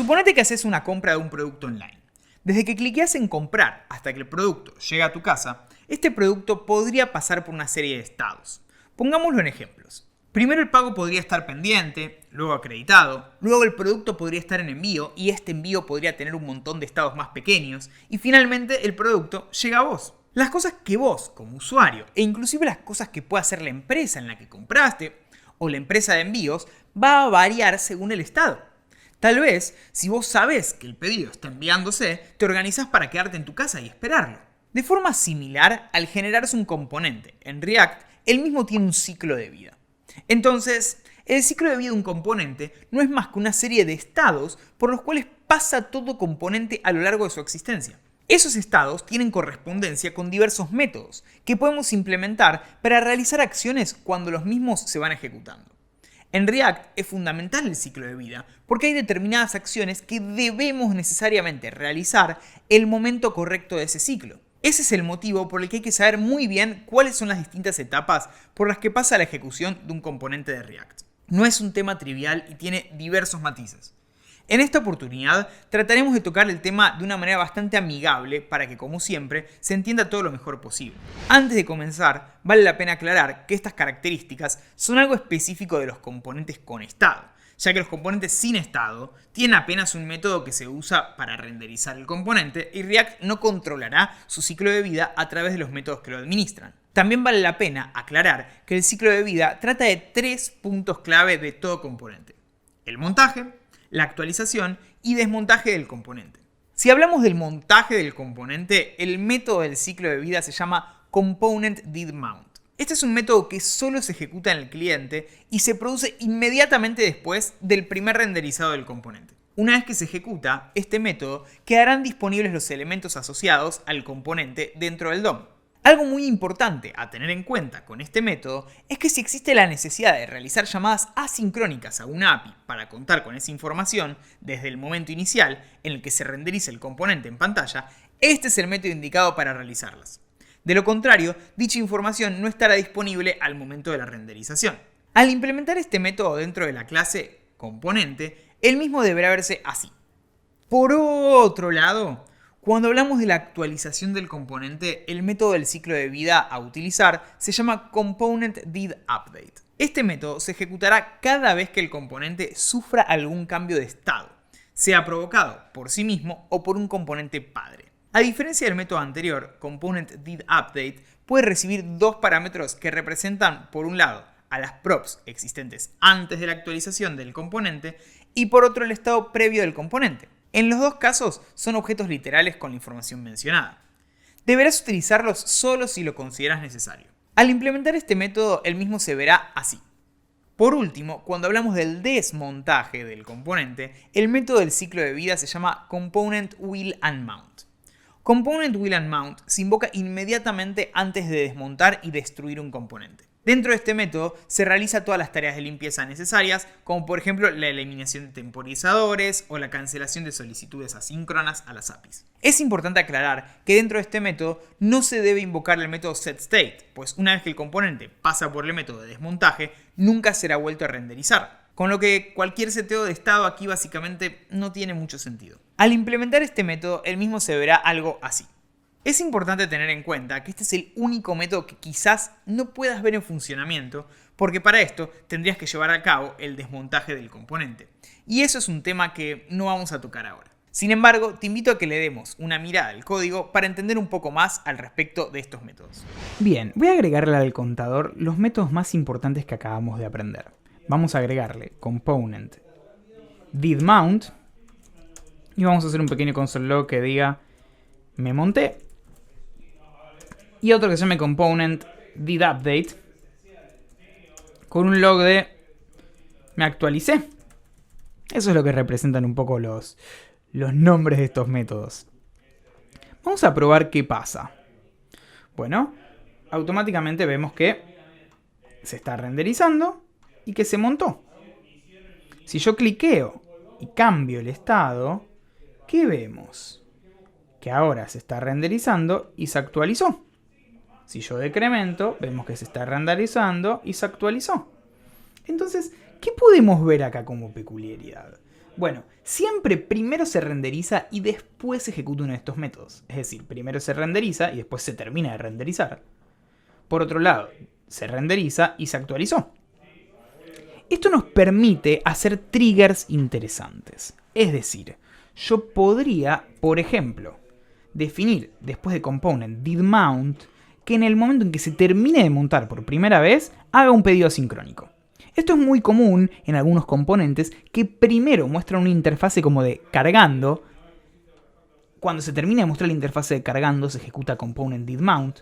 Suponete que haces una compra de un producto online. Desde que cliqueas en comprar hasta que el producto llega a tu casa, este producto podría pasar por una serie de estados. Pongámoslo en ejemplos. Primero el pago podría estar pendiente, luego acreditado, luego el producto podría estar en envío y este envío podría tener un montón de estados más pequeños y finalmente el producto llega a vos. Las cosas que vos, como usuario, e inclusive las cosas que puede hacer la empresa en la que compraste o la empresa de envíos, va a variar según el estado. Tal vez, si vos sabés que el pedido está enviándose, te organizás para quedarte en tu casa y esperarlo. De forma similar, al generarse un componente en React, el mismo tiene un ciclo de vida. Entonces, el ciclo de vida de un componente no es más que una serie de estados por los cuales pasa todo componente a lo largo de su existencia. Esos estados tienen correspondencia con diversos métodos que podemos implementar para realizar acciones cuando los mismos se van ejecutando. En React es fundamental el ciclo de vida porque hay determinadas acciones que debemos necesariamente realizar el momento correcto de ese ciclo. Ese es el motivo por el que hay que saber muy bien cuáles son las distintas etapas por las que pasa la ejecución de un componente de React. No es un tema trivial y tiene diversos matices. En esta oportunidad trataremos de tocar el tema de una manera bastante amigable para que, como siempre, se entienda todo lo mejor posible. Antes de comenzar, vale la pena aclarar que estas características son algo específico de los componentes con estado, ya que los componentes sin estado tienen apenas un método que se usa para renderizar el componente y React no controlará su ciclo de vida a través de los métodos que lo administran. También vale la pena aclarar que el ciclo de vida trata de 3 puntos clave de todo componente: el montaje, la actualización y desmontaje del componente. Si hablamos del montaje del componente, el método del ciclo de vida se llama component.didMount. Este es un método que solo se ejecuta en el cliente y se produce inmediatamente después del primer renderizado del componente. Una vez que se ejecuta este método, quedarán disponibles los elementos asociados al componente dentro del DOM. Algo muy importante a tener en cuenta con este método es que si existe la necesidad de realizar llamadas asincrónicas a una API para contar con esa información desde el momento inicial en el que se renderiza el componente en pantalla, este es el método indicado para realizarlas. De lo contrario, dicha información no estará disponible al momento de la renderización. Al implementar este método dentro de la clase componente, el mismo deberá verse así. Por otro lado, cuando hablamos de la actualización del componente, el método del ciclo de vida a utilizar se llama component.didUpdate. Este método se ejecutará cada vez que el componente sufra algún cambio de estado, sea provocado por sí mismo o por un componente padre. A diferencia del método anterior, component.didUpdate puede recibir dos parámetros que representan, por un lado, a las props existentes antes de la actualización del componente y por otro el estado previo del componente. En los dos casos son objetos literales con la información mencionada. Deberás utilizarlos solo si lo consideras necesario. Al implementar este método, el mismo se verá así. Por último, cuando hablamos del desmontaje del componente, el método del ciclo de vida se llama component.willAndMount. Component.willAndMount se invoca inmediatamente antes de desmontar y destruir un componente. Dentro de este método se realizan todas las tareas de limpieza necesarias, como por ejemplo la eliminación de temporizadores o la cancelación de solicitudes asíncronas a las APIs. Es importante aclarar que dentro de este método no se debe invocar el método setState, pues una vez que el componente pasa por el método de desmontaje, nunca será vuelto a renderizar. Con lo que cualquier seteo de estado aquí básicamente no tiene mucho sentido. Al implementar este método, el mismo se verá algo así. Es importante tener en cuenta que este es el único método que quizás no puedas ver en funcionamiento, porque para esto tendrías que llevar a cabo el desmontaje del componente. Y eso es un tema que no vamos a tocar ahora. Sin embargo, te invito a que le demos una mirada al código para entender un poco más al respecto de estos métodos. Bien, voy a agregarle al contador los métodos más importantes que acabamos de aprender. Vamos a agregarle component didMount y vamos a hacer un pequeño console log que diga me monté. Y otro que se llame component didUpdate con un log de me actualicé. Eso es lo que representan un poco los nombres de estos métodos. Vamos a probar qué pasa. Bueno, automáticamente vemos que se está renderizando y que se montó. Si yo cliqueo y cambio el estado, ¿qué vemos? Que ahora se está renderizando y se actualizó. Si yo decremento, vemos que se está renderizando y se actualizó. Entonces, ¿qué podemos ver acá como peculiaridad? Bueno, siempre primero se renderiza y después se ejecuta uno de estos métodos. Es decir, primero se renderiza y después se termina de renderizar. Por otro lado, se renderiza y se actualizó. Esto nos permite hacer triggers interesantes. Es decir, yo podría, por ejemplo, definir después de component didMount que en el momento en que se termine de montar por primera vez, haga un pedido asincrónico. Esto es muy común en algunos componentes que primero muestran una interfase como de cargando. Cuando se termina de mostrar la interfase de cargando, se ejecuta component didMount,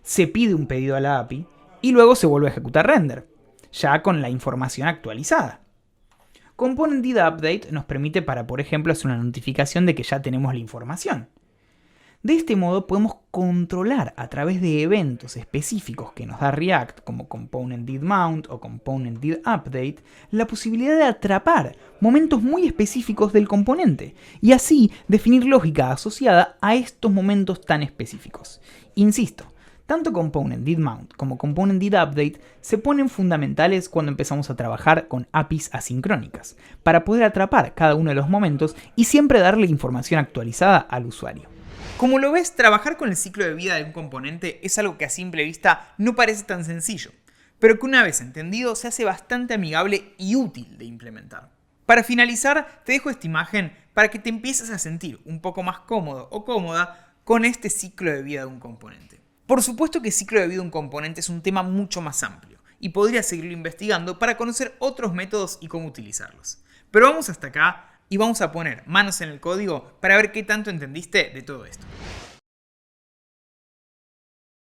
se pide un pedido a la API y luego se vuelve a ejecutar render, ya con la información actualizada. Component didUpdate nos permite para, por ejemplo, hacer una notificación de que ya tenemos la información. De este modo podemos controlar a través de eventos específicos que nos da React, como Component didMount o Component didUpdate, la posibilidad de atrapar momentos muy específicos del componente y así definir lógica asociada a estos momentos tan específicos. Insisto, tanto Component didMount como Component didUpdate se ponen fundamentales cuando empezamos a trabajar con APIs asincrónicas, para poder atrapar cada uno de los momentos y siempre darle información actualizada al usuario. Como lo ves, trabajar con el ciclo de vida de un componente es algo que a simple vista no parece tan sencillo, pero que una vez entendido se hace bastante amigable y útil de implementar. Para finalizar, te dejo esta imagen para que te empieces a sentir un poco más cómodo o cómoda con este ciclo de vida de un componente. Por supuesto que el ciclo de vida de un componente es un tema mucho más amplio y podrías seguirlo investigando para conocer otros métodos y cómo utilizarlos. Pero vamos hasta acá y vamos a poner manos en el código para ver qué tanto entendiste de todo esto.